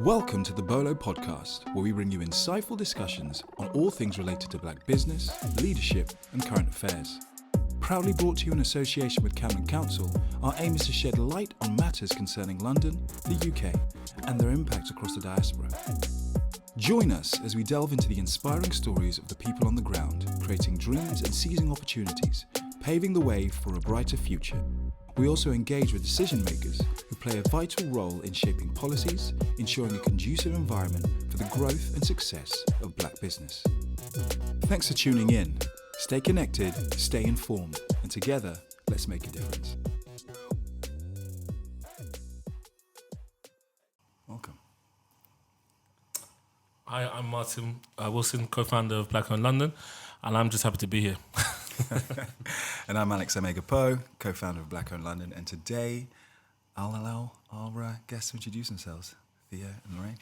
Welcome to the BOLO podcast, where we bring you insightful discussions on all things related to Black business, leadership and current affairs. Proudly brought to you in association with Camden Council, our aim is to shed light on matters concerning London, the UK and their impact across the diaspora. Join us as we delve into the inspiring stories of the people on the ground, creating dreams and seizing opportunities, paving the way for a brighter future. We also engage with decision makers who play a vital role in shaping policies, ensuring a conducive environment for the growth and success of Black business. Thanks for tuning in. Stay connected, stay informed, and together, let's make a difference. Welcome. Hi, I'm Martin Wilson, co-founder of Black Owned London, and I'm just happy to be here. And I'm Alex Omega-Poe, co-founder of Black Owned London, and today I'll allow our guests to introduce themselves, Theo and Lorraine.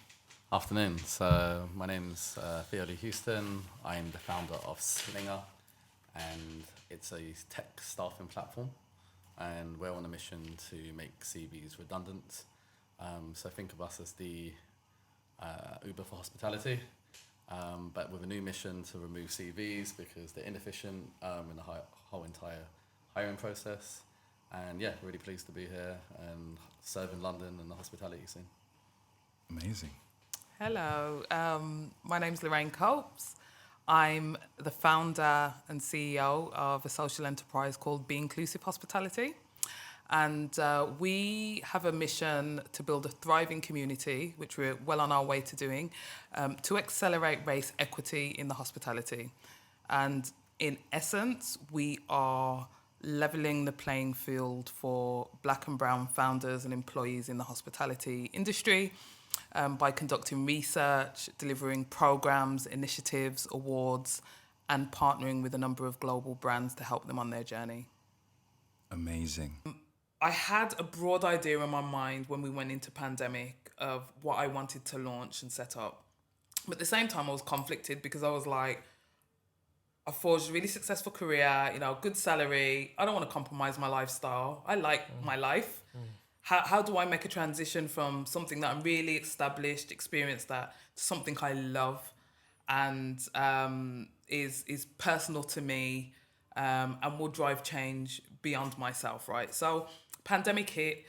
Afternoon. So my name's Theo-Lee Houston. I'm the founder of Slinger, and it's a tech staffing platform, and we're on a mission to make CVs redundant. So think of us as the Uber for hospitality, but with a new mission to remove CVs because they're inefficient in the whole entire hiring process. And yeah, really pleased to be here and serving London and the hospitality scene. Amazing. Hello, my name's Lorraine Copes. I'm the founder and CEO of a social enterprise called Be Inclusive Hospitality. And we have a mission to build a thriving community, which we're well on our way to doing, to accelerate race equity in the hospitality. And in essence, we are leveling the playing field for Black and brown founders and employees in the hospitality industry by conducting research, delivering programs, initiatives, awards, and partnering with a number of global brands to help them on their journey. Amazing. I had a broad idea in my mind when we went into pandemic of what I wanted to launch and set up. But at the same time, I was conflicted because I was like, I forged a really successful career, good salary. I don't want to compromise my lifestyle. I like my life. How do I make a transition from something that I'm really established, experienced at, to something I love and is personal to me and will drive change beyond myself, right? So pandemic hit.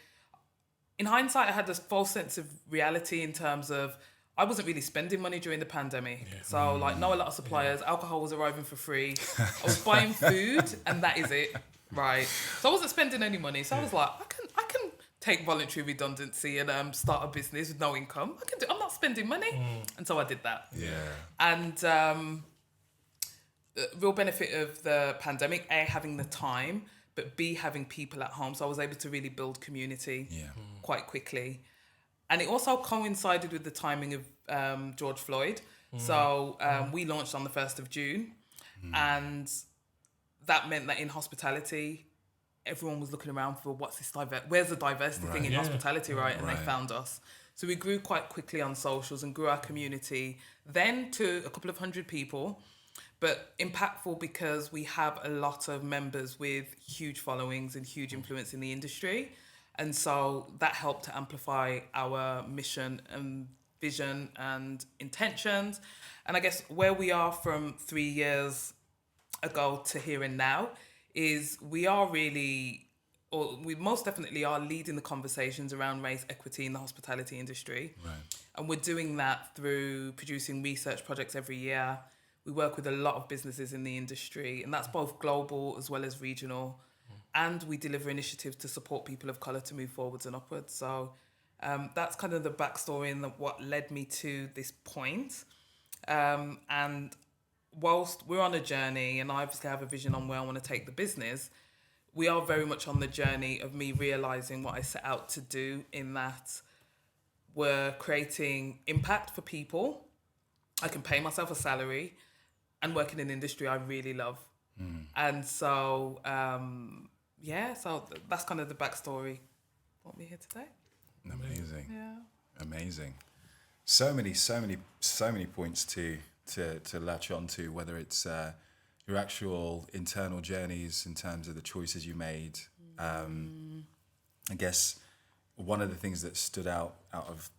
In hindsight, I had this false sense of reality in terms of I wasn't really spending money during the pandemic. Yeah. So a lot of suppliers, alcohol was arriving for free. I was buying food and that is it, right? So I wasn't spending any money. So I was like, I can take voluntary redundancy and start a business with no income. I'm not spending money. And so I did that. Yeah. And the real benefit of the pandemic, A, having the time, but B, having people at home. So I was able to really build community quite quickly. And it also coincided with the timing of George Floyd. So we launched on the 1st of June. And that meant that in hospitality, everyone was looking around for where's the diversity thing in hospitality, right? And they found us. So we grew quite quickly on socials and grew our community then to a couple of hundred people, but impactful because we have a lot of members with huge followings and huge influence in the industry. And so that helped to amplify our mission and vision and intentions. And I guess where we are from 3 years ago to here and now is we most definitely are leading the conversations around race equity in the hospitality industry. Right. And we're doing that through producing research projects every year. We work with a lot of businesses in the industry, and that's both global as well as regional. And we deliver initiatives to support people of colour to move forwards and upwards. So that's kind of the backstory and what led me to this point. And whilst we're on a journey, and I obviously have a vision on where I want to take the business, we are very much on the journey of me realising what I set out to do, in that we're creating impact for people. I can pay myself a salary and work in an industry I really love. And so, so that's kind of the backstory. Want me here today? Amazing. Yeah. Amazing. So many points to latch on to, whether it's your actual internal journeys in terms of the choices you made. I guess one of the things that stood out of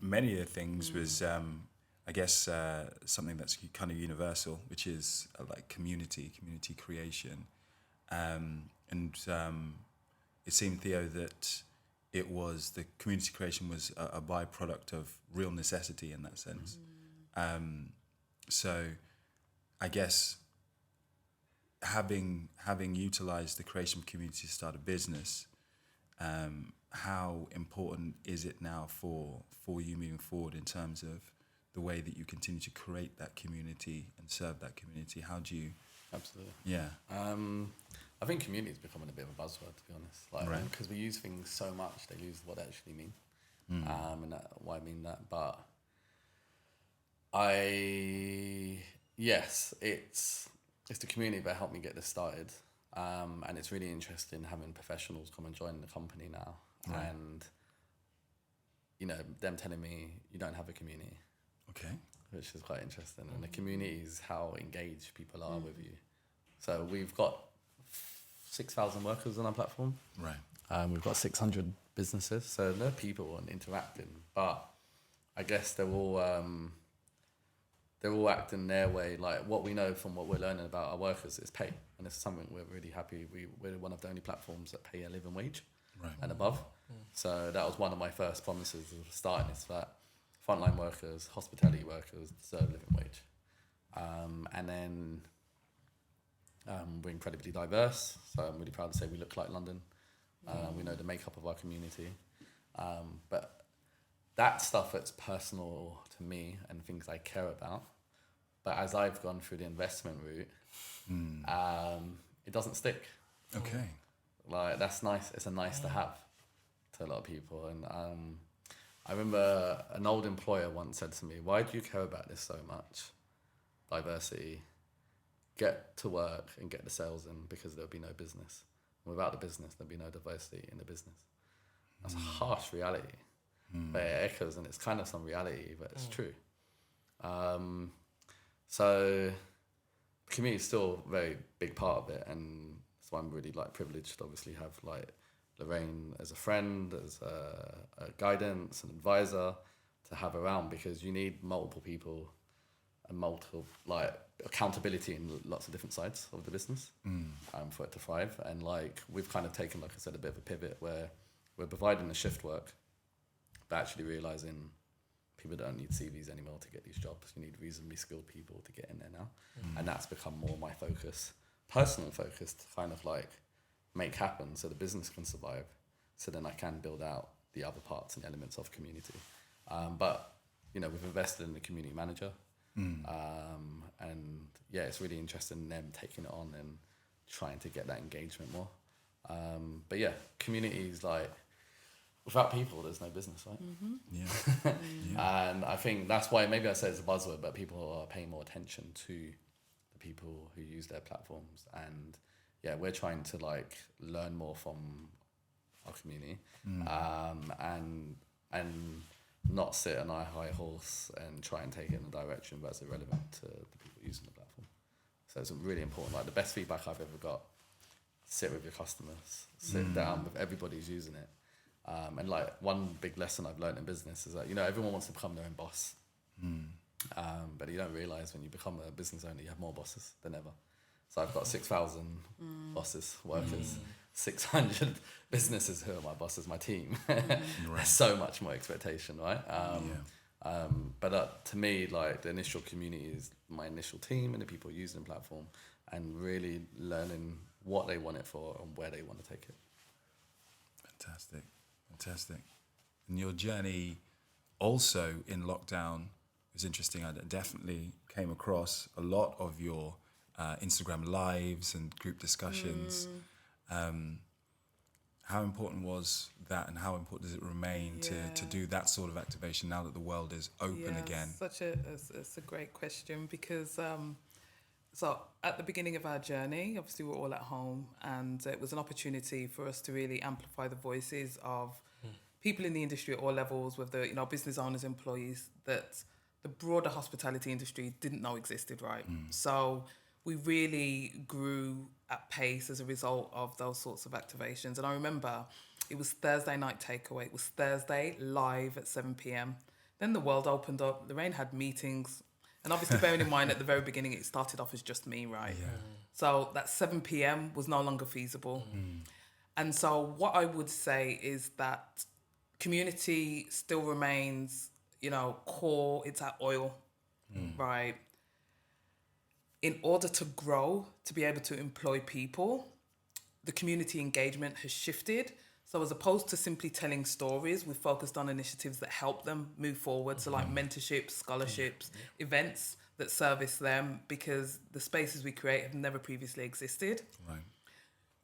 many of the things was, I guess, something that's kind of universal, which is like community creation. It seemed, Theo, that it was the community creation was a byproduct of real necessity in that sense. So I guess having utilized the creation of community to start a business, how important is it now for you moving forward in terms of the way that you continue to create that community and serve that community? How do you... Absolutely. Yeah. I think community is becoming a bit of a buzzword, to be honest. Like, Right. because we use things so much, they lose what they actually mean. And why I mean that. But yes, it's the community that helped me get this started. And it's really interesting having professionals come and join the company now. Right. And, them telling me you don't have a community. Okay. Which is quite interesting. And the community is how engaged people are with you. So we've got 6,000 workers on our platform. Right. We've got 600 businesses. So there are people and interacting. But I guess they're all acting their way. Like, what we know from what we're learning about our workers is pay. And it's something we're really happy. We're one of the only platforms that pay a living wage and above. So that was one of my first promises of starting, is that frontline workers, hospitality workers deserve a living wage. And then we're incredibly diverse. So I'm really proud to say we look like London. We know the makeup of our community. But that stuff that's personal to me and things I care about. But as I've gone through the investment route, it doesn't stick. Okay. Like, that's nice. It's a nice to have to a lot of people. And I remember an old employer once said to me, "Why do you care about this so much? Diversity. Get to work and get the sales in, because there'll be no business. And without the business, there'll be no diversity in the business." That's a harsh reality. But it echoes, and it's kind of some reality, but it's true. So the community is still a very big part of it, and that's why I'm really privileged to obviously have Lorraine as a friend, as a guidance and advisor to have around, because you need multiple people and multiple accountability in lots of different sides of the business for it to thrive. And we've kind of taken, like I said, a bit of a pivot where we're providing the shift work, but actually realizing people don't need CVs anymore to get these jobs. You need reasonably skilled people to get in there now. And that's become more my focus, personal focus, to kind of make happen so the business can survive, so then I can build out the other parts and elements of community. But we've invested in the community manager. And yeah, it's really interesting in them taking it on and trying to get that engagement more. But yeah, communities, without people, there's no business, right? Yeah. And I think that's why maybe I say it's a buzzword, but people are paying more attention to the people who use their platforms. And yeah, we're trying to learn more from our community, and not sit on our high horse and try and take it in a direction that's irrelevant to the people using the platform. So it's really important. The best feedback I've ever got: sit with your customers, sit down with everybody who's using it. And one big lesson I've learned in business is that everyone wants to become their own boss, but you don't realize when you become a business owner you have more bosses than ever. So I've got 6,000 bosses, workers, 600 businesses who are my bosses, my team. There's so much more expectation, right? But to me, the initial community is my initial team and the people using the platform, and really learning what they want it for and where they want to take it. Fantastic. And your journey also in lockdown was interesting. I definitely came across a lot of your Instagram lives and group discussions. How important was that, and how important does it remain to do that sort of activation now that the world is open again? It's a great question, because so at the beginning of our journey, obviously we're all at home, and it was an opportunity for us to really amplify the voices of people in the industry at all levels, with the business owners, employees, that the broader hospitality industry didn't know existed, right? So we really grew at pace as a result of those sorts of activations. And I remember it was Thursday night takeaway. It was Thursday live at 7 p.m. Then the world opened up. Lorraine had meetings. And obviously, bearing in mind, at the very beginning, it started off as just me, right? Yeah. So that 7 p.m. was no longer feasible. And so what I would say is that community still remains, core. It's our oil, right? In order to grow, to be able to employ people, the community engagement has shifted. So as opposed to simply telling stories, we've focused on initiatives that help them move forward. So like mentorships, scholarships, events that service them, because the spaces we create have never previously existed. Right.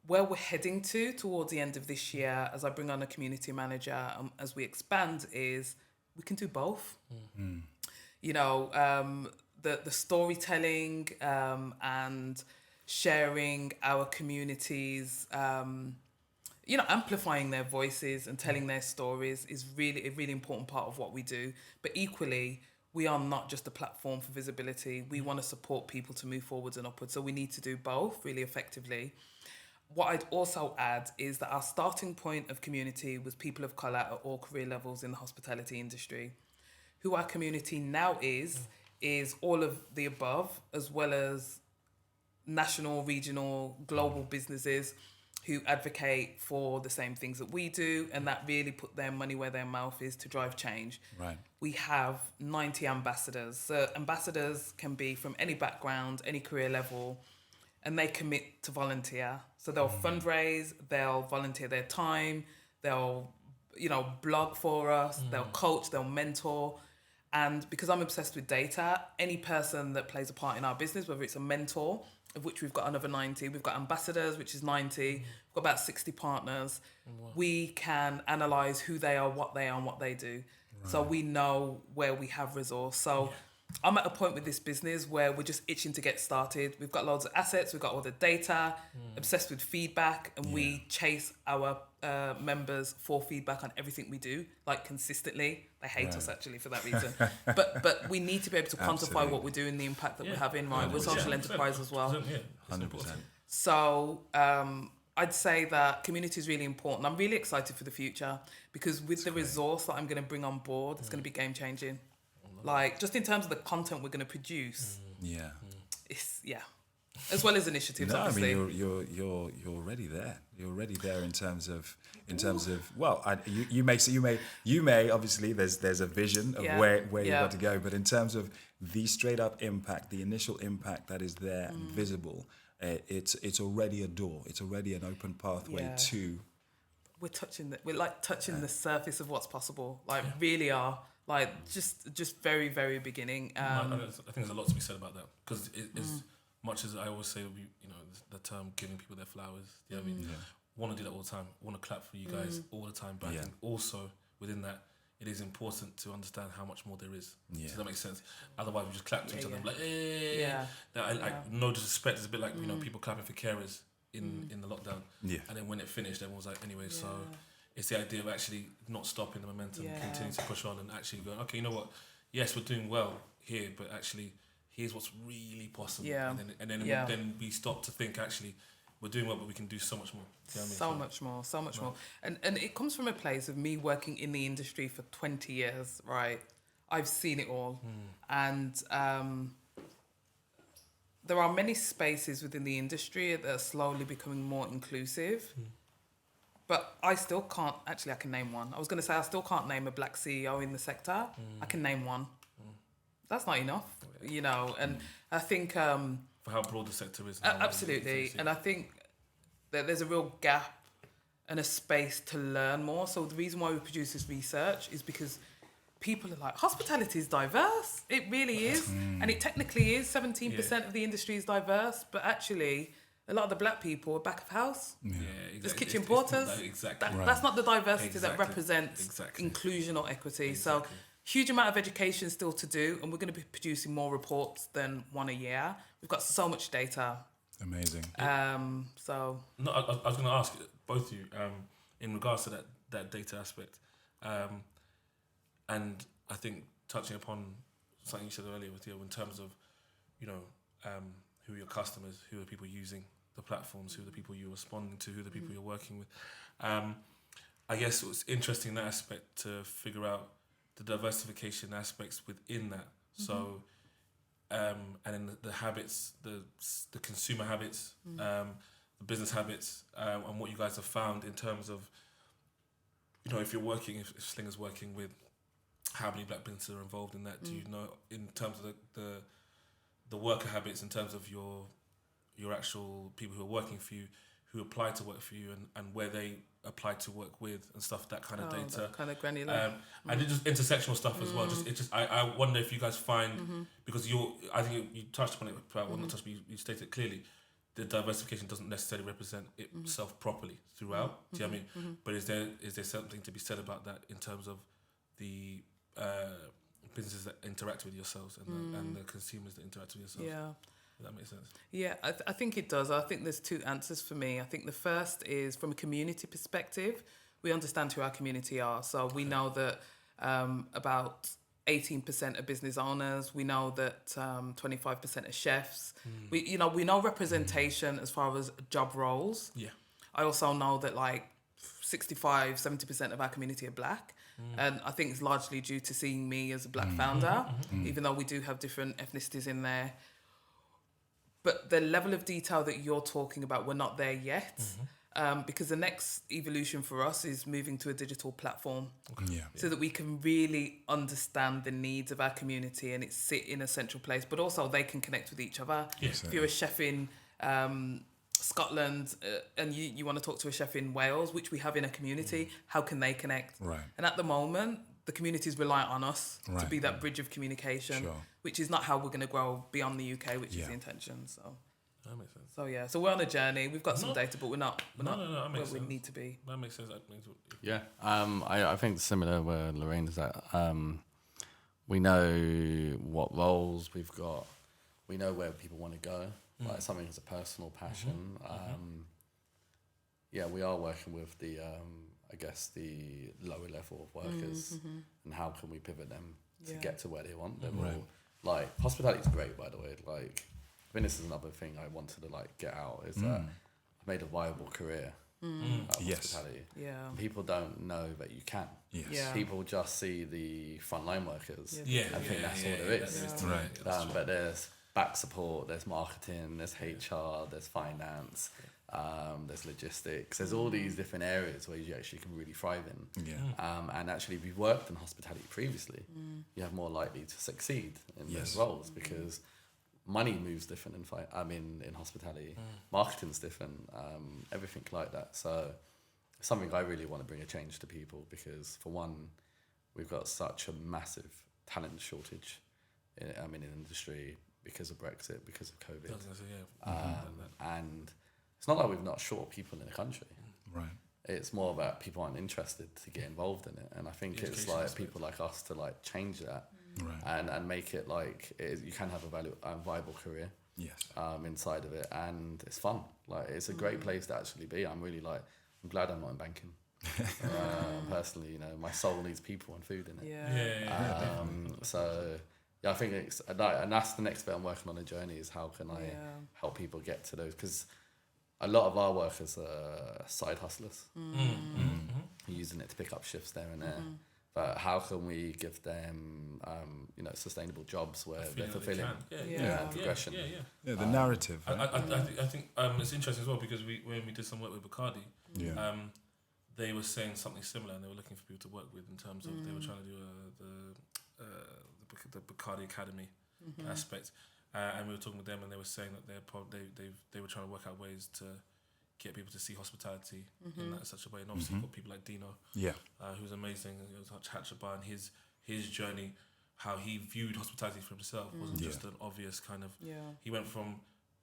Where we're heading towards the end of this year, as I bring on a community manager, as we expand, is we can do both. The storytelling and sharing our communities, amplifying their voices and telling their stories is really a really important part of what we do. But equally, we are not just a platform for visibility. We want to support people to move forwards and upwards. So we need to do both really effectively. What I'd also add is that our starting point of community was people of colour at all career levels in the hospitality industry. Who our community now is all of the above, as well as national, regional, global businesses who advocate for the same things that we do, and that really put their money where their mouth is to drive change. Right. We have 90 ambassadors. So ambassadors can be from any background, any career level, and they commit to volunteer. So they'll fundraise, they'll volunteer their time, they'll, blog for us, they'll coach, they'll mentor. And because I'm obsessed with data, any person that plays a part in our business, whether it's a mentor, of which we've got another 90, we've got ambassadors, which is 90, we've got about 60 partners, we can analyse who they are, what they are, and what they do. Right. So we know where we have resource. So I'm at a point with this business where we're just itching to get started. We've got loads of assets, we've got all the data, obsessed with feedback, and we chase our members for feedback on everything we do, like consistently. They hate us actually for that reason. but we need to be able to quantify what we're doing, the impact that we're having, right? We're a social enterprise as well. 100%. So I'd say that community is really important. I'm really excited for the future because with the resource that I'm going to bring on board, it's going to be game changing. Like just in terms of the content we're going to produce. It's as well as initiatives. No, obviously. I mean you're already there. You're already there in terms of well, you may obviously there's a vision of where you've got to go, but in terms of the straight up impact, the initial impact that is there and visible, it's already a door. It's already an open pathway to. We're touching the surface of what's possible. Like really are. Like just very, very beginning. I think there's a lot to be said about that because as much as I always say, the term giving people their flowers. You know what I mean? Want to do that all the time. Want to clap for you guys all the time. But I think also within that, it is important to understand how much more there is. Does that make sense? Otherwise, we just clap to each other and be like, hey. No disrespect. It's a bit like people clapping for carers in the lockdown. Yeah. And then when it finished, everyone was like, anyway, so. It's the idea of actually not stopping the momentum, continuing to push on and actually going, okay, you know what? Yes, we're doing well here, but actually, here's what's really possible. Yeah. And then we stop to think, actually, we're doing well, but we can do so much more. You know what I mean? So much more. And it comes from a place of me working in the industry for 20 years, right? I've seen it all. And there are many spaces within the industry that are slowly becoming more inclusive. But I still can't, actually I can name one. I was going to say I still can't name a black CEO in the sector. I can name one. That's not enough, and I think... for how broad the sector is. Absolutely. And I think that there's a real gap and a space to learn more. So the reason why we produce this research is because people are like, hospitality is diverse. It really is. And it technically is. 17% of the industry is diverse, but actually... a lot of the black people are back of house. Exactly. There's kitchen porters. That's not the diversity that represents inclusion or equity. So huge amount of education still to do, and we're going to be producing more reports than one a year. We've got so much data. Amazing. So no, I was going to ask both of you in regards to that data aspect, and I think touching upon something you said earlier with Theo in terms of who are your customers, who are people using the platforms, who are the people you're responding to, who are the people you're working with. I guess it was interesting in that aspect to figure out the diversification aspects within that. So, and then the habits, the consumer habits, the business habits, and what you guys have found in terms of, if you're working, if Slinger's working with, how many black businesses are involved in that? Do you know, in terms of the worker habits, in terms of your actual people who are working for you, who apply to work for you, and where they apply to work with and stuff, that kind of data, that kind of granular, and it just intersectional stuff as well. I wonder if you guys find, because I think you touched upon it, but well, not touched, but you stated it clearly. The diversification doesn't necessarily represent itself properly throughout. Do you know what I mean? But is there something to be said about that in terms of the businesses that interact with yourselves and the consumers that interact with yourselves? Yeah. Does that make sense? Yeah, I think it does. I think there's two answers for me. I think the first is from a community perspective, we understand who our community are. So we know that about 18% are business owners. We know that 25% are chefs. We know representation as far as job roles. Yeah. I also know that like 65-70% of our community are black. And I think it's largely due to seeing me as a black founder, even though we do have different ethnicities in there. But the level of detail that you're talking about, we're not there yet. Because the next evolution for us is moving to a digital platform so that we can really understand the needs of our community and it sit in a central place, but also they can connect with each other. Yes. If you're a chef in Scotland and you want to talk to a chef in Wales, which we have in a community, how can they connect? Right. And at the moment, the community is reliant on us to be that bridge of communication, which is not how we're going to grow beyond the UK, which is the intention. So That makes sense. So yeah, so we're on a journey. We've got some data, but we're not that where makes we sense. need to be. That makes sense. Yeah, I think similar where Lorraine is at. We know what roles we've got. We know where people want to go. Like something that's a personal passion. Yeah, we are working with the, I guess, the lower level of workers, and how can we pivot them to get to where they want them. Like hospitality is great, by the way. Like, I think this is another thing I wanted to like get out is that I've made a viable career out of hospitality. Yeah. People don't know that you can. Yes. Yeah. People just see the frontline workers and think that's all there is. Right. But there's back support, there's marketing, there's HR, there's finance, there's logistics. There's all these different areas where you actually can really thrive in. Yeah. And actually, if you've worked in hospitality previously, you have more likely to succeed in those roles because money moves different in hospitality. Marketing's different, everything like that. So it's something I really want to bring a change to people because, for one, we've got such a massive talent shortage in the industry because of Brexit, because of COVID. And it's not like we've not short people in the country. Right. It's more about people aren't interested to get involved in it. And I think it's like people like us to like change that and make it like you can have a viable career inside of it. And it's fun. Like it's a great place to actually be. I'm glad I'm not in banking. Personally, my soul needs people and food in it. So yeah, I think it's and that's the next bit I'm working on the journey is how can I help people get to those, because a lot of our workers are side hustlers, using it to pick up shifts there and there. But how can we give them, sustainable jobs where they're fulfilling progression? Yeah, the narrative. I think it's interesting as well because when we did some work with Bacardi, they were saying something similar and they were looking for people to work with in terms of they were trying to do the Bacardi Academy aspect, and we were talking with them and they were saying that they were trying to work out ways to get people to see hospitality in such a way. And obviously you've got people like Dino, who's amazing. It was Hatchabar and his journey, how he viewed hospitality for himself wasn't just an obvious kind of. He went from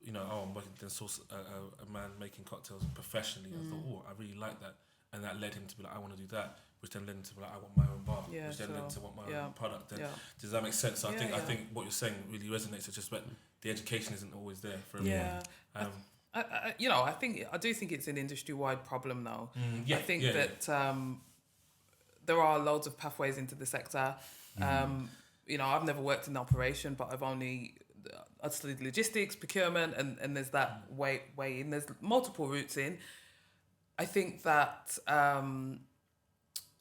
I'm working, then saw a man making cocktails professionally. I thought, I really like that, and that led him to be like, I want to do that, which then led him to be like, I want my own bar, which then led to want my own product. Does that make sense? So I think what you're saying really resonates. It's just that the education isn't always there for everyone. I do think it's an industry-wide problem though. I think that there are loads of pathways into the sector. I've never worked in operation, but I studied logistics, procurement, and there's that way in. There's multiple routes in. I think that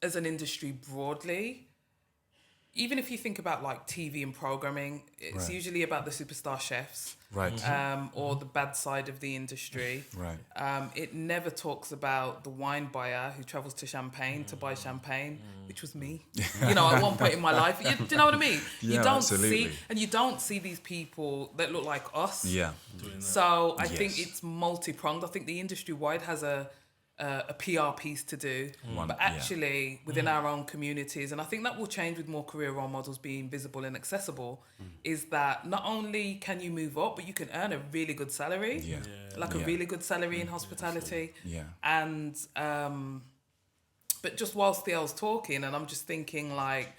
as an industry broadly, even if you think about like TV and programming, it's usually about the superstar chefs, or the bad side of the industry. It never talks about the wine buyer who travels to Champagne to buy champagne, which was me. You know, at one point in my life. Do you know what I mean? Yeah, you don't absolutely. you don't see these people that look like us. Yeah. So I think it's multi-pronged. I think the industry wide has a PR piece to do, but actually within our own communities, and I think that will change with more career role models being visible and accessible, is that not only can you move up, but you can earn a really good salary, a really good salary in hospitality. And but just whilst Theo's talking, and I'm just thinking like,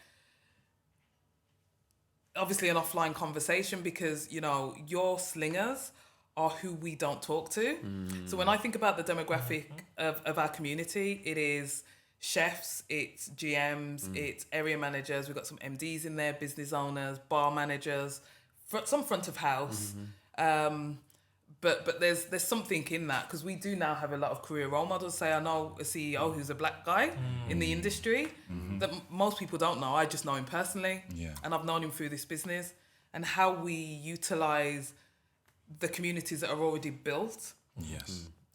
obviously an offline conversation, because, you know, your slingers are who we don't talk to. So when I think about the demographic of our community, it is chefs, it's GMs, it's area managers, we've got some MDs in there, business owners, bar managers, some front of house. But there's something in that, because we do now have a lot of career role models. Say I know a CEO who's a black guy in the industry that most people don't know. I just know him personally, and I've known him through this business, and how we utilize the communities that are already built. Yeah.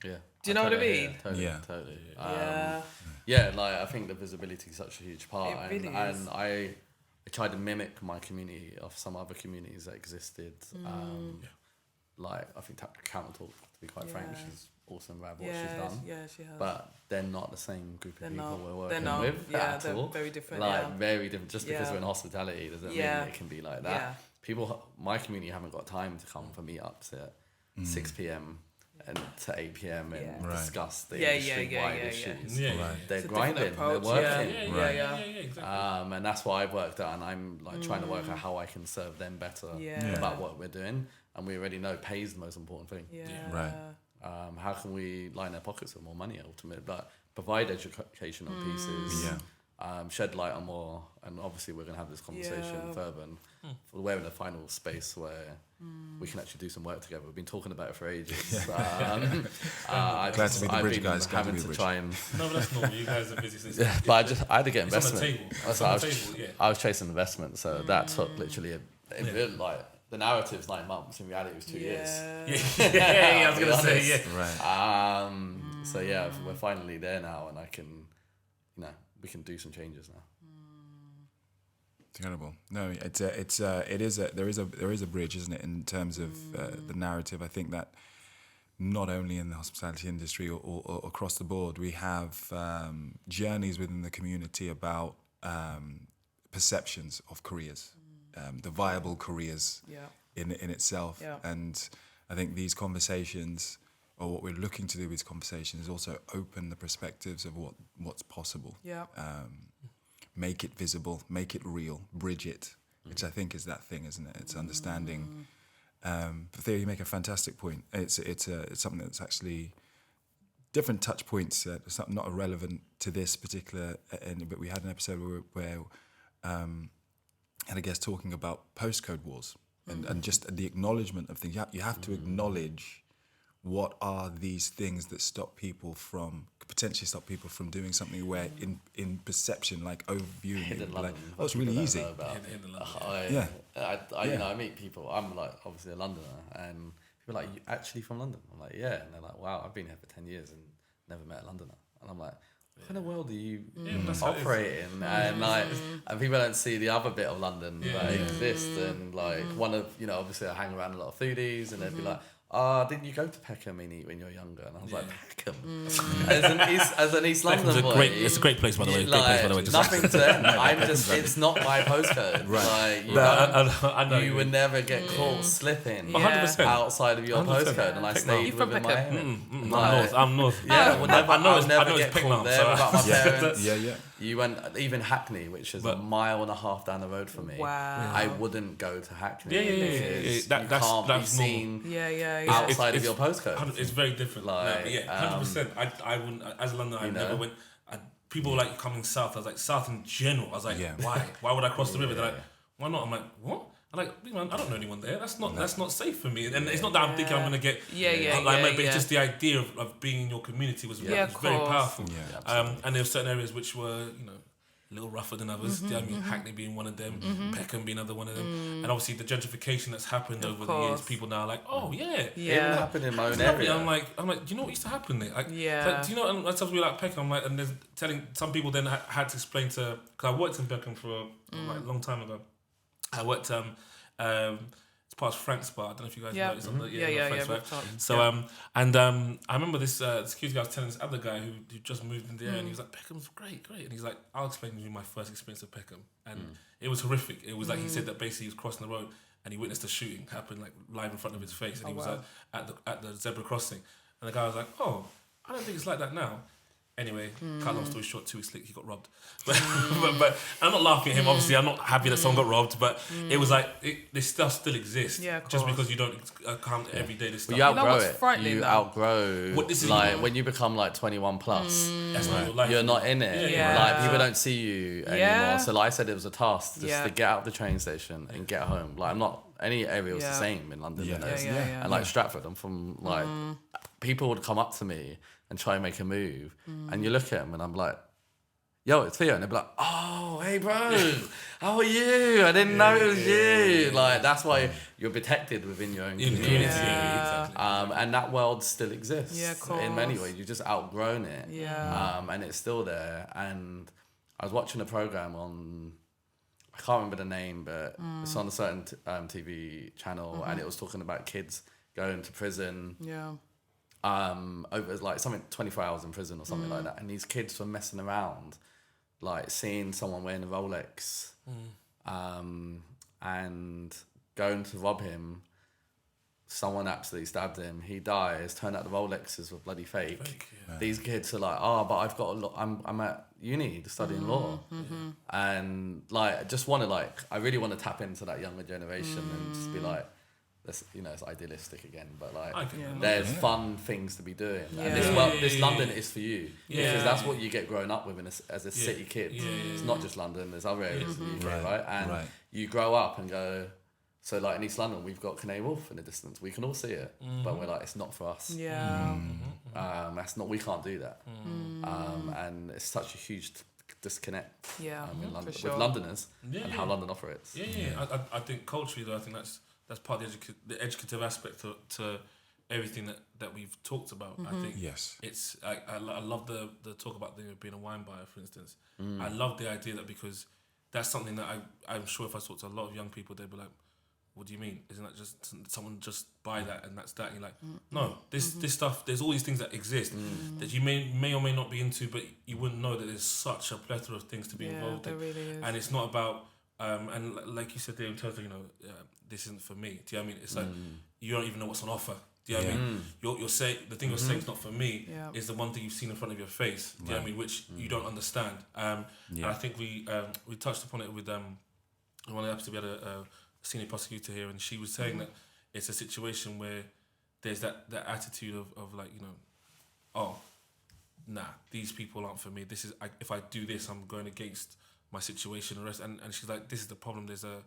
Do you know what I mean? Totally. Yeah. Like I think the visibility is such a huge part, It really is. and I tried to mimic my community of some other communities that existed. Like I think Counter Talk, to be quite frank, she's awesome about what she's done. Yeah, she has. But they're not the same group of people we're working They're not. with at they're all. very different. Like very different. Just because we're in hospitality doesn't mean it can be like that. Yeah. People, my community haven't got time to come for meetups at 6 p.m. and to 8 p.m. and discuss the industry-wide issues. They're grinding, they're working. Exactly. And that's what I've worked out, and I'm like trying to work out how I can serve them better about what we're doing. And we already know pay is the most important thing. How can we line their pockets with more money ultimately, but provide educational pieces, shed light on more, and obviously we're going to have this conversation further, and we're in the final space where we can actually do some work together. We've been talking about it for ages. Glad to be the bridge, guys. Glad to be the bridge. Try and No, but that's normal. You guys are busy since. but I had to get It's on the investment. table. It's on the table. I was chasing investment, so that took literally like the narrative's 9 months. In reality, it was 2 years. I was gonna say Right. So we're finally there now, and I can, we can do some changes now. Incredible. No, there is a bridge, isn't it, in terms of the narrative. I think that not only in the hospitality industry or across the board, we have journeys within the community about perceptions of careers, the viable careers in itself. And I think these conversations, or what we're looking to do with these conversations, is also open the perspectives of what's possible. Make it visible, make it real, bridge it, which I think is that thing, isn't it? It's understanding. But Theo, you make a fantastic point. It's something that's actually different touch points. Something not irrelevant to this particular. But we had an episode where had a guest talking about postcode wars and just the acknowledgement of things. You have to acknowledge what are these things that potentially stop people from doing something where in perception, like overviewing it, like, it's really easy. I meet people, I'm like obviously a Londoner, and people are like, you actually from London? I'm like, yeah. And they're like, wow, I've been here for 10 years and never met a Londoner. And I'm like, what kind of world are you operating? And and people don't see the other bit of London that exists. And like one of, obviously I hang around a lot of foodies, and they'd be like, didn't you go to Peckham and eat when you were younger? And I was like, Peckham? As an East London boy. It's a great place, by the way. Nothing to them. It's not my postcode. Right. You would never get caught slipping 100%. outside of your 100%. postcode. And I stayed within my Peckham? I'm north. Yeah, I'll never get Peckham, caught there without my parents. Yeah. You went, even Hackney, which is a mile and a half down the road from me. Wow. I wouldn't go to Hackney. Yeah. You can't be seen outside of your postcode. It's very different. 100%. I wouldn't, as a Londoner, I never went. People were like coming south. I was like, south in general. I was like, why? Why would I cross the river? They're like, why not? I'm like, what? I'm like, man, I don't know anyone there. That's not safe for me. And it's not that I'm thinking I'm gonna get but it's just the idea of being in your community was very powerful. And there were certain areas which were a little rougher than others. Do you know what I mean? Hackney being one of them, Peckham being another one of them, and obviously the gentrification that's happened over the years. People now are like, oh yeah, It even happened in my own area. I'm like, do you know what used to happen there? Like, Yeah. do you know? And sometimes we like Peckham. I'm like, and there's telling some people then had to explain to, because I worked in Peckham for like a long time ago. I worked it's past Frank's bar. I don't know if you guys know. It's on the, Frank's bar. So I remember this security guy was telling this other guy who just moved in the area, and he was like, Peckham's great, and he's like, I'll explain to you my first experience of Peckham, and it was horrific. It was like he said that basically he was crossing the road and he witnessed a shooting happen like live in front of his face, and he was at the zebra crossing, and the guy was like, oh, I don't think it's like that now. Anyway, cut long story short, 2 weeks later he got robbed. But I'm not laughing at him. Obviously, I'm not happy that someone got robbed. But it was like this stuff still exists. Yeah, just because you don't come every day. This stuff. Well, you outgrow it. You outgrow. What this is like when you become like 21 plus, that's not your life. You're not in it. Yeah. Like people don't see you anymore. So like I said, it was a task just to get out of the train station and get home. Like I'm not. Any area was the same in London. And like Stratford, I'm from like people would come up to me and try and make a move, and you look at them and I'm like, yo, it's Theo, and they'll be like, oh, hey bro, how are you? I didn't know it was you. Like that's why you're protected within your own community. Exactly. And that world still exists in many ways. You've just outgrown it. And it's still there. And I was watching a program on, I can't remember the name, but it's on a certain TV channel, and it was talking about kids going to prison. Over like something 24 hours in prison or something like that, and these kids were messing around, like seeing someone wearing a Rolex, and going to rob him. Someone absolutely stabbed him. He dies. Turned out the Rolexes were bloody fake. These kids are like, oh, but I've got a lot. I'm at uni studying law, and like I just want to like I really want to tap into that younger generation and just be like. It's idealistic again, but like there's fun things to be doing, and this London is for you because that's what you get growing up with as a city kid. It's not just London; there's other areas in the UK, right? And you grow up and go. So like in East London, we've got Canary Wharf in the distance. We can all see it, but we're like, it's not for us. That's not. We can't do that. And it's such a huge disconnect. In London, with Londoners and how London operates. I think culturally, though, I think that's part of the educative aspect to everything that we've talked about. I think it's I love the talk about being a wine buyer, for instance. I love the idea that because that's something that I'm sure if I talk to a lot of young people, they'd be like, what do you mean? Isn't that just someone just buy that and that's that? And you're like, no, this stuff, there's all these things that exist that you may or may not be into, but you wouldn't know that there's such a plethora of things to be involved in. Really is. And it's not about and like you said there in terms of this isn't for me. Do you know what I mean? It's like you don't even know what's on offer. Do you know what I mean? You're saying the thing you're saying is not for me. Is the one thing you've seen in front of your face. Do you know what I mean? Which you don't understand. And I think we touched upon it with one of the episodes we had a senior prosecutor here, and she was saying that it's a situation where there's that attitude of like oh nah, these people aren't for me. This is if I do this, I'm going against my situation and she's like, this is the problem. There's a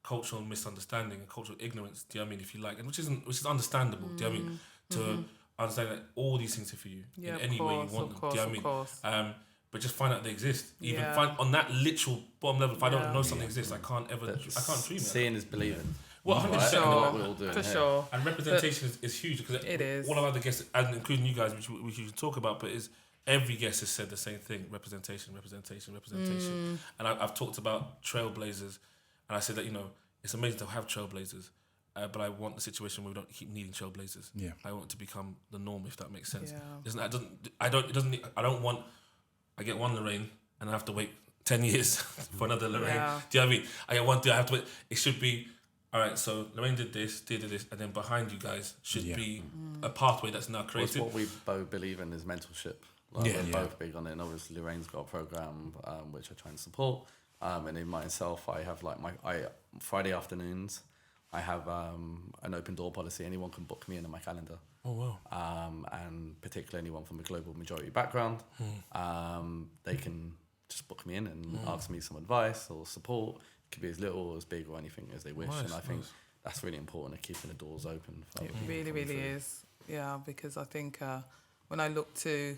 cultural misunderstanding, a cultural ignorance. Do you know what I mean? If you like, and which is understandable. Do you know what I mean? To understand that all these things are for you in any way you want them. Do you know what I mean? But just find out they exist. Even find on that literal bottom level. If I don't know something exists, I can't dream it. Seeing is believing. Well, 100%. For sure. And representation is huge because it is. All of other guests, and including you guys, which we should talk about, but is every guest has said the same thing: representation. And I've talked about trailblazers, and I said that it's amazing to have trailblazers, but I want the situation where we don't keep needing trailblazers. I want it to become the norm, if that makes sense. I don't want. I get one Lorraine, and I have to wait 10 years for another Lorraine. Do you know what I mean? I get one. I have to wait. It should be. All right, so Lorraine did this, and then behind you guys should be a pathway that's now created. What we both believe in is mentorship. Like we're both big on it, and obviously Lorraine's got a program which I try and support. And in myself, I have like Friday afternoons. I have an open door policy. Anyone can book me in my calendar. Oh wow! And particularly anyone from a global majority background, they can just book me in and ask me some advice or support. It could be as little or as big or anything as they wish. And I think that's really important, keeping the doors open. It really is. Yeah, because I think when I look to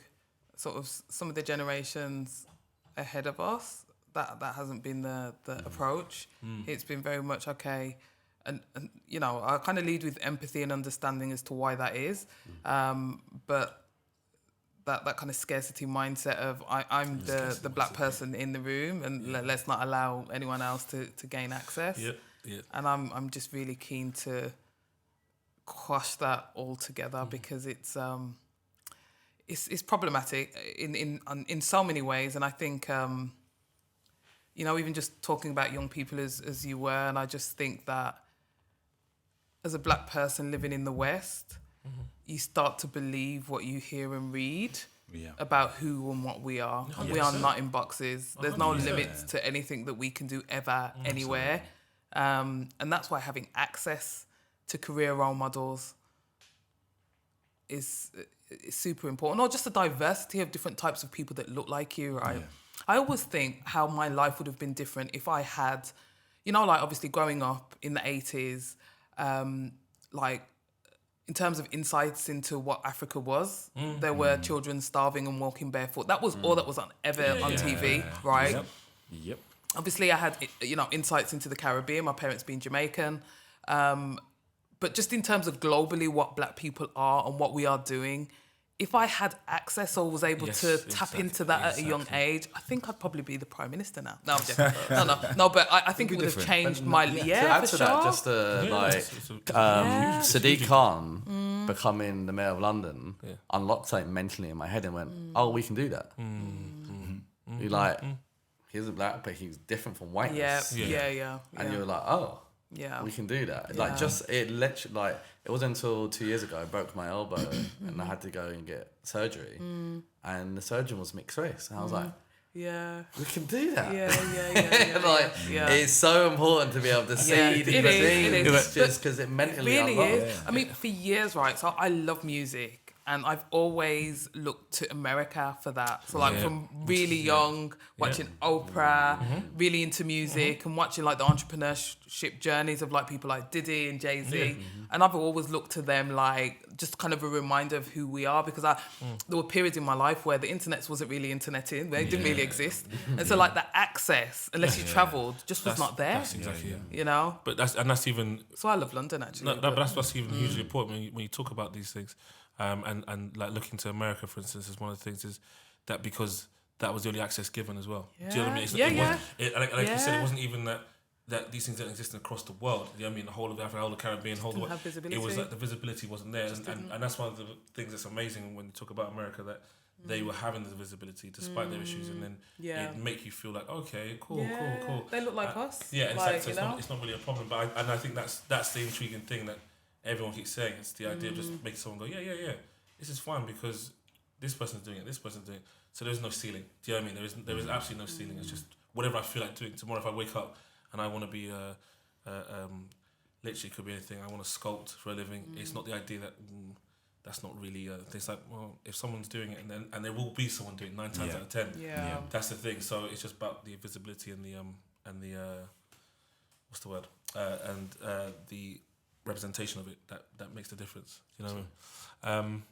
sort of some of the generations ahead of us, that hasn't been the approach. It's been very much okay, and you know, I kind of lead with empathy and understanding as to why that is, but that kind of scarcity mindset of I'm the black person in the room, and let's not allow anyone else to gain access. And I'm just really keen to quash that altogether because it's problematic in so many ways, and I think you know, even just talking about young people as you were, and I just think that as a black person living in the West, you start to believe what you hear and read about who and what we are. And we are not in boxes. There's no limits to anything that we can do ever, anywhere. And that's why having access to career role models is super important. Or just the diversity of different types of people that look like you, right? I always think how my life would have been different if I had, you know, like obviously growing up in the 80s, like in terms of insights into what Africa was, there were children starving and walking barefoot. That was all that was ever on TV, right? Yep. Obviously, I had, you know, insights into the Caribbean, my parents being Jamaican. But just in terms of globally what black people are and what we are doing, if I had access or was able to tap into that at a young age, I think I'd probably be the Prime Minister now. No, I'm joking. No, but I think it would have changed my... to add to that, just Sadiq Khan becoming the Mayor of London unlocked something mentally in my head and went, oh, we can do that. You're like, he's a black, but he's different from whiteness. Yeah. And you're like, oh, we can do that. Like, just, it literally, like, it wasn't until 2 years ago I broke my elbow and I had to go and get surgery. And the surgeon was mixed race. And I was like, we can do that. It's so important to be able to see these things just because it mentally really unlocks. is. I mean, for years, right? So I love music. And I've always looked to America for that. So like from really young, watching Oprah, really into music and watching like the entrepreneurship journeys of like people like Diddy and Jay-Z. And I've always looked to them like just kind of a reminder of who we are, because there were periods in my life where the internet wasn't really interneting, where it didn't really exist. And so like the access, unless you travelled, just was not there. That's exactly you know? But that's even... So I love London actually. No, but that's even hugely important when you talk about these things. And like looking to America, for instance, is one of the things is that because that was the only access given as well. Do you know what I mean? Like you said, it wasn't even that these things don't exist across the world. You know what I mean? The whole of Africa, the whole of the Caribbean, whole of the world. It was like the visibility wasn't there. And that's one of the things that's amazing when you talk about America, that they were having the visibility despite their issues, and then it make you feel like, okay, cool. They look like us. Yeah, exactly. So it's not really a problem. But I think that's the intriguing thing that everyone keeps saying. It's the idea of just making someone go, yeah, this is fine because this person's doing it, this person's doing it. So there's no ceiling. Do you know what I mean? There is absolutely no ceiling. It's just whatever I feel like doing. Tomorrow if I wake up and I want to be, literally could be anything. I want to sculpt for a living. It's not the idea that that's not really, it's like, well, if someone's doing it and there will be someone doing it 9 times out of 10. Yeah. That's the thing. So it's just about the visibility and the what's the word? And the representation of it that makes the difference. You know what I mean?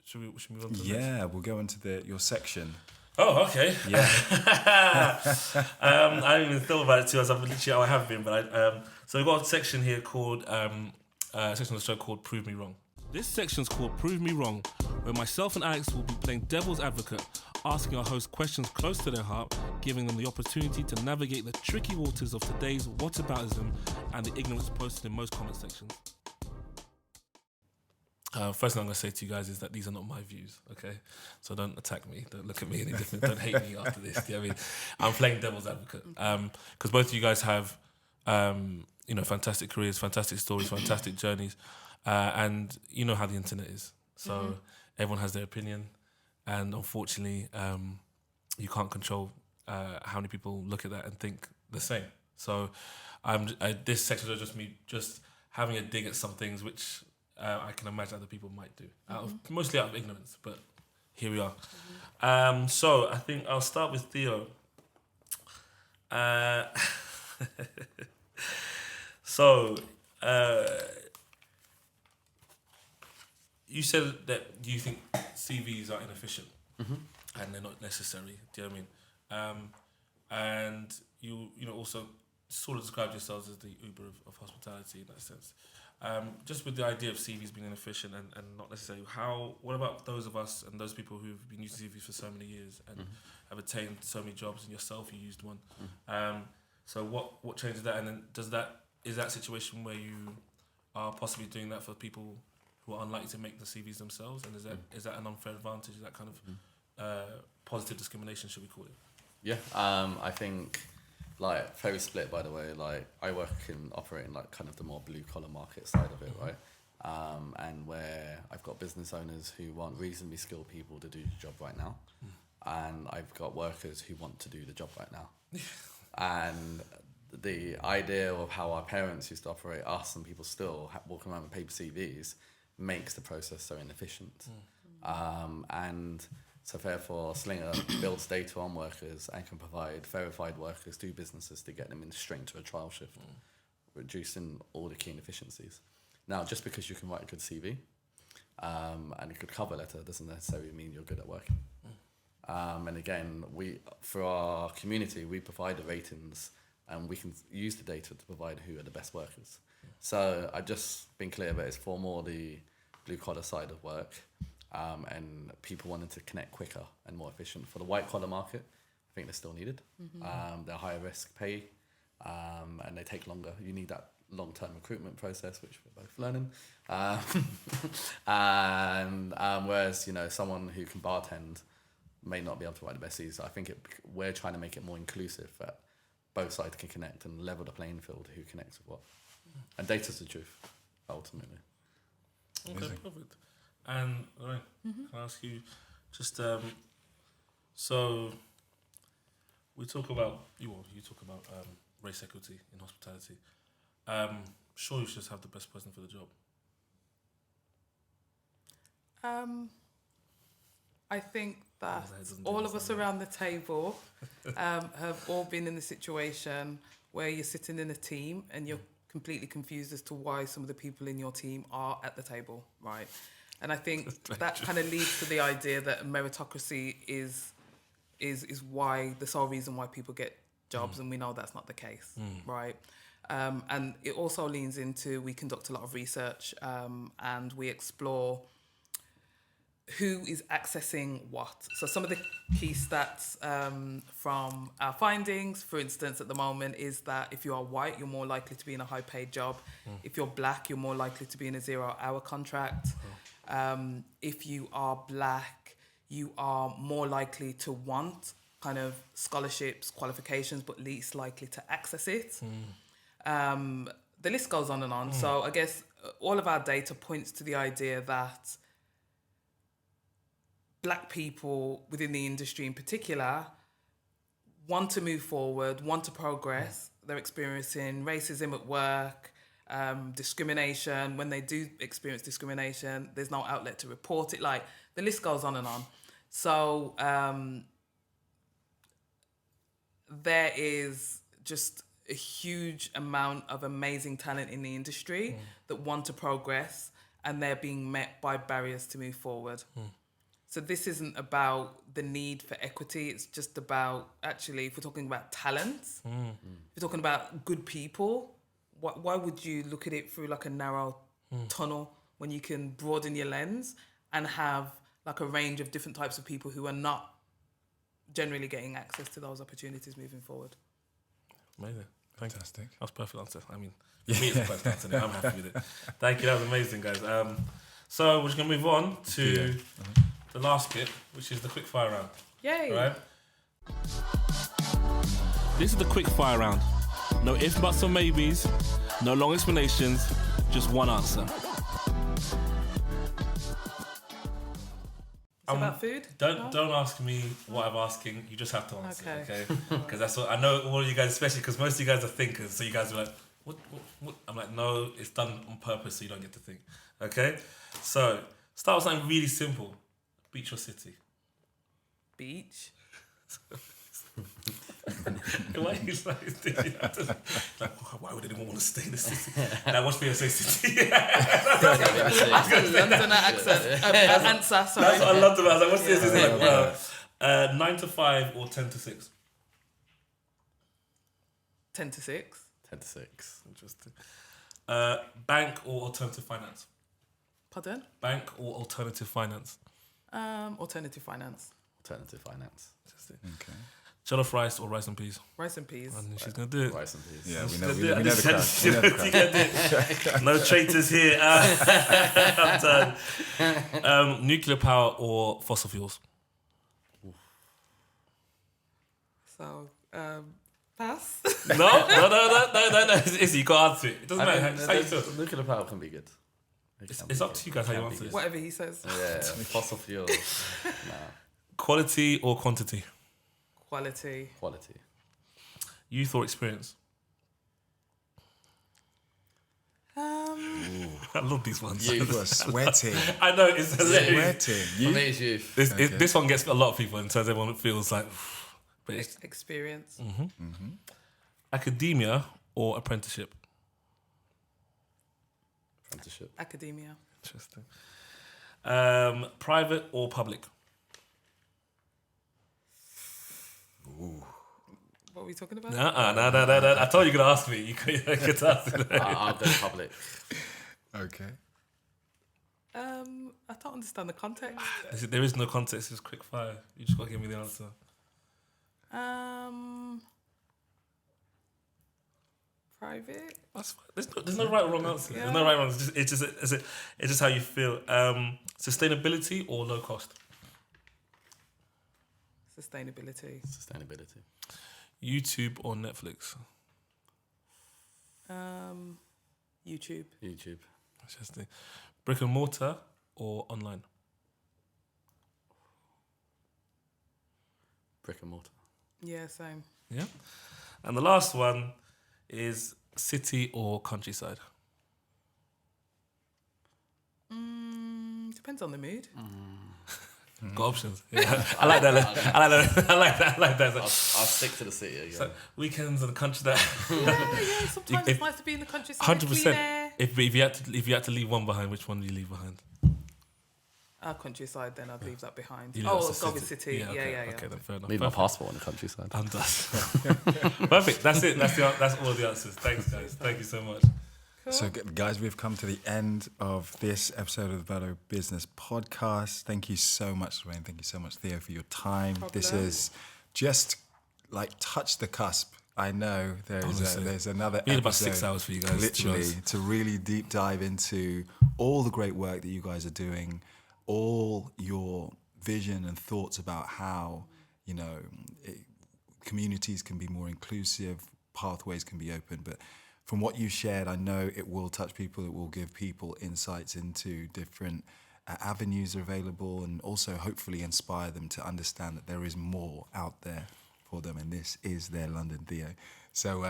Should we move on to the next? We'll go into your section. Oh, okay. Yeah. I haven't even thought about it too, as I've literally, I have been, but so we've got a section here called section of the show called Prove Me Wrong. This section's called Prove Me Wrong, where myself and Alex will be playing devil's advocate, asking our hosts questions close to their heart, giving them the opportunity to navigate the tricky waters of today's whataboutism and the ignorance posted in most comment sections. First thing I'm going to say to you guys is that these are not my views, okay? So don't attack me, don't look at me any different, don't hate me after this. Do you know what I mean? I'm playing devil's advocate because both of you guys have fantastic careers, fantastic stories, fantastic journeys, and you know how the internet is. So everyone has their opinion, and unfortunately you can't control how many people look at that and think the same. So this section is just me just having a dig at some things which I can imagine other people might do, mostly out of ignorance, but here we are. So I think I'll start with Theo. You said that you think CVs are inefficient and they're not necessary. Do you know what I mean? and you know also sort of described yourselves as the Uber of hospitality in that sense. Just with the idea of CVs being inefficient and not necessarily what about those of us and those people who've been using CVs for so many years and have attained so many jobs, and yourself, you used one. So what changes that, and then is that situation where you are possibly doing that for people who are unlikely to make the CVs themselves, and is that an unfair advantage? Is that kind of positive discrimination, should we call it? Yeah, I think like very split, by the way. Like I operate in like kind of the more blue collar market side of it, right? And where I've got business owners who want reasonably skilled people to do the job right now, and I've got workers who want to do the job right now. And the idea of how our parents used to operate us, and people still walking around with paper CVs, makes the process so inefficient. And so therefore Slinger builds data on workers and can provide verified workers to businesses to get them in straight into a trial shift, reducing all the key inefficiencies. Now, just because you can write a good CV and a good cover letter doesn't necessarily mean you're good at working. And again, for our community, we provide the ratings and we can use the data to provide who are the best workers. So I've just been clear that it's for more the blue collar side of work, and people wanting to connect quicker and more efficient. For the white collar market, I think they're still needed. They're higher risk pay, and they take longer. You need that long-term recruitment process, which we're both learning. And whereas, you know, someone who can bartend may not be able to write the best CVs. I think we're trying to make it more inclusive, that both sides can connect and level the playing field, who connects with what. And data's the truth, ultimately. Okay, perfect. And Lorraine, can I ask you just so we talk about you talk about race equity in hospitality. Sure, you should just have the best person for the job. I think that all of us around the table have all been in the situation where you're sitting in a team and you're completely confused as to why some of the people in your team are at the table, right? And I think that kind of leads to the idea that meritocracy is why the sole reason why people get jobs, and we know that's not the case, right? And it also leans into, we conduct a lot of research and we explore who is accessing what. So some of the key stats from our findings, for instance, at the moment, is that if you are white, you're more likely to be in a high-paid job. If you're black, you're more likely to be in a 0-hour contract. If you are black, you are more likely to want kind of scholarships, qualifications, but least likely to access it. The list goes on and on. So I guess all of our data points to the idea that black people within the industry in particular want to move forward, want to progress. They're experiencing racism at work, discrimination. When they do experience discrimination, there's no outlet to report it. Like, the list goes on and on. So there is just a huge amount of amazing talent in the industry that want to progress, and they're being met by barriers to move forward. So this isn't about the need for equity. It's just about, actually, if we're talking about talent, if we're talking about good people, why would you look at it through like a narrow tunnel when you can broaden your lens and have like a range of different types of people who are not generally getting access to those opportunities moving forward? Amazing. Fantastic. That was a perfect answer. I mean, for me, it's a perfect answer. I'm happy with it. Thank you. That was amazing, guys. So we're just going to move on to the last bit, which is the quick fire round. Yay! All right? This is the quick fire round. No ifs, buts, or maybes. No long explanations. Just one answer. It's about food? Don't ask me what I'm asking. You just have to answer, okay? Because that's what I know. All of you guys, especially because most of you guys are thinkers, so you guys are like, what? I'm like, no, it's done on purpose, so you don't get to think. Okay? So start with something really simple. Beach or city? Beach. Why would anyone want to stay in the city? Now watch me say city. That's a Londoner accent. Answer, sorry. That's what I loved about it. I was like, what's this? It's like, 9 to 5 or 10 to 6? 10 to 6. 10 to 6. Interesting. Bank or alternative finance? Pardon? Bank or alternative finance? Alternative finance. Alternative finance. Interesting. Okay. Jollof rice or rice and peas? Rice and peas. I knew she's going to do it. Rice and peas. Yeah, we She's know, gonna we do know it. the crowd. We know the crowd. No traitors here. I'm done. Nuclear power or fossil fuels? So, pass. No. It's you can't answer it. It doesn't matter. It's how you feel. Nuclear power can be good. It's up to you guys how you answer this. Whatever he says. Yeah, fossil fuels. Nah. Quality or quantity? Quality. Quality. Youth or experience? I love these ones. You are sweating. I know, it's hilarious. Sweating. For me, it's youth. This one gets a lot of people in terms of everyone feels like... But it's Experience. academia or apprenticeship? Apprenticeship. Academia. Interesting. Private or public? What are we talking about? No. I told you going to ask me. You could ask me. I'll go public. Okay. I don't understand the context. There is no context. It's quick fire. You just got to give me the answer. Private. That's fine. There's no right or wrong answer. Yeah. There's no right or wrong. It's just how you feel. Sustainability or low cost? Sustainability. Sustainability. YouTube or Netflix? YouTube. YouTube. Interesting. Brick and mortar or online? Brick and mortar. Yeah, same. Yeah. And the last one is city or countryside? Depends on the mood. Got options. Yeah. I like that. I'll stick to the city again. So weekends and countryside. Yeah. Sometimes it's nice to be in the countryside. 100%. If you had to leave one behind, which one do you leave behind? Countryside, then I'd leave that behind. You know, Oh, it's go the with city. Yeah. Okay, then fair enough. Leave my Perfect. passport in the countryside. I'm done. Perfect. That's it. That's all the answers. Thanks, guys. Thank you so much. Cool. So, guys, we've come to the end of this episode of the BOLO Business Podcast. Thank you so much, Lorraine. Thank you so much, Theo, for your time. This is just like touch the cusp. I know there's another We need episode, about 6 hours for you guys. literally, to really deep dive into all the great work that you guys are doing, all your vision and thoughts about how, communities can be more inclusive, pathways can be open. But from what you shared, I know it will touch people, it will give people insights into different avenues are available, and also hopefully inspire them to understand that there is more out there for them, and this is their London Theo. So,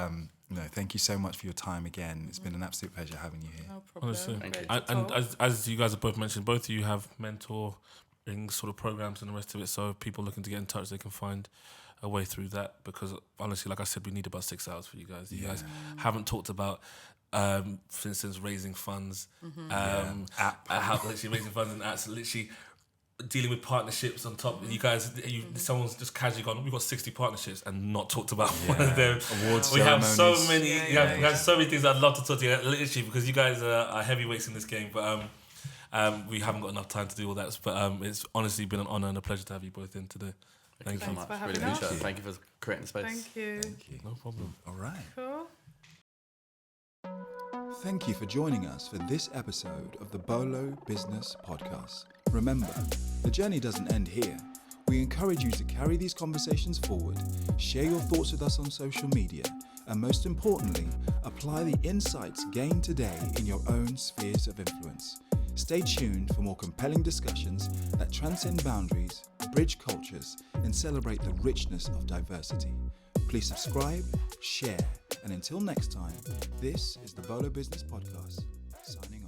thank you so much for your time again. It's been an absolute pleasure having you here. No problem. Honestly. Thank you. And as you guys have both mentioned, both of you have mentoring sort of programs and the rest of it. So if people looking to get in touch, they can find a way through that. Because honestly, like I said, we need about 6 hours for you guys. You guys haven't talked about, for instance, raising funds, how literally raising funds and apps, literally dealing with partnerships on top. You guys, someone's just casually gone, we've got 60 partnerships and not talked about one of them. Awards We have so ceremonies. many, we have so many things I'd love to talk to you, literally, because you guys are heavyweights in this game, but we haven't got enough time to do all that. But it's honestly been an honour and a pleasure to have you both in today. Thank you. so much. for Really having us. appreciate it. Thank you for creating the space. Thank you. No problem. All right. Cool. Thank you for joining us for this episode of the BOLO Business Podcast. Remember, the journey doesn't end here. We encourage you to carry these conversations forward, share your thoughts with us on social media, and most importantly, apply the insights gained today in your own spheres of influence. Stay tuned for more compelling discussions that transcend boundaries, bridge cultures, and celebrate the richness of diversity. Please subscribe, share, and until next time, this is the BOLO Business Podcast, signing